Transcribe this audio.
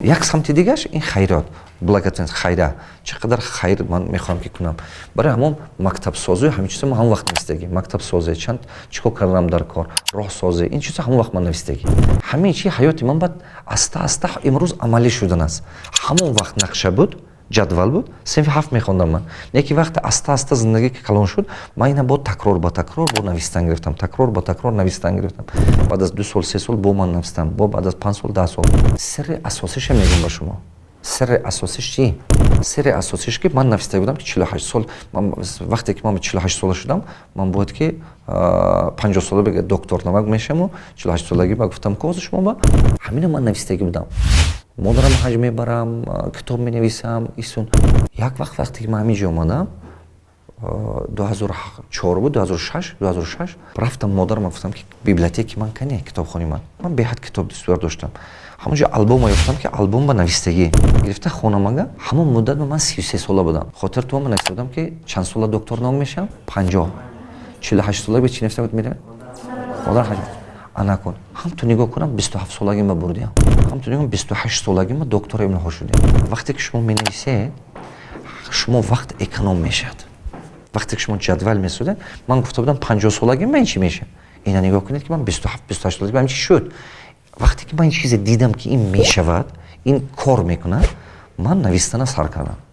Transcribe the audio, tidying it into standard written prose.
Як самти дигаш ин хайрот, благотворительность, хайра. Чақадар хайр ман мехоҳам ки кунам. Барои ҳамон мактабсозӣ ҳамин чиза ман ҳамон вақт навистагӣ. Мактабсозӣ, чанд чикор кардам дар кор, роҳсозӣ, ин чиза ҳамон вақт ман навистагӣ. Ҳамин чи ҳаёти ман баъд аста-аста имрӯз амалӣ шудааст. Ҳамон вақт нақша буд, ҷадвал буд, синфи 7 мехондам ман. Неки вақте аста-аста зиндагӣ ки калон шуд, ман ина бо такрор ба такрор бо навистан гирифтам. Такрор ба такрор навистан гирифтам. Баъд аз 2 сол, 3 сол бо ман навистам. Бо баъд аз 5 сол, 10 сол. Сирри асосиша мегӯям ба шумо. Сирри асосиш чи? Сирри асосиш ки ман навистаги будам ки 48 сол, вақте ки ман 48 сола шудам, ман бояд ки 50 сола бега доктор намак мешавам, 48 солагӣ ба гуфтам кози шумо ба. Ҳамина ман навистаги будам. Модарам ҳаҷ мебарам, китоб менависам, исун. Як вақте ки ман ҳамин ҷо омадам, 2004 буд, 2006 рафтам модарам гуфтам ки библиотеки ман кане, китобхони ман. Ман беҳад китоб дистур доштам. ҳамон ҷо албома ёфтам ки албом ба навистагӣ. Гирифта хонамага, ҳамон муддат ман 33 сола будам. Хотир то ман нависта будам ки чанд сола доктор номер мешавам? 50. 48 сола би чи нависта буд меравам? Модар ҳаҷ анакун. Ҳам ту нигоҳ кунам 27 солагӣ ма бурдиям. Ҳам ту нигоҳ 28 солагӣ ма доктора имлоҳо шудем. Вақте ки шумо менависед, шумо вақт эконом мешавад. Вақте ки шумо ҷадвал месозед, ман гуфта будам 50 солагӣ ма ин чи мешавад? Ина нигоҳ кунед ки ман 27-28 солагӣ ма ин чи шуд? Вақте ки ман ин чизе дидам ки ин мешавад, ин кор мекунад, ман навистана сар кардам.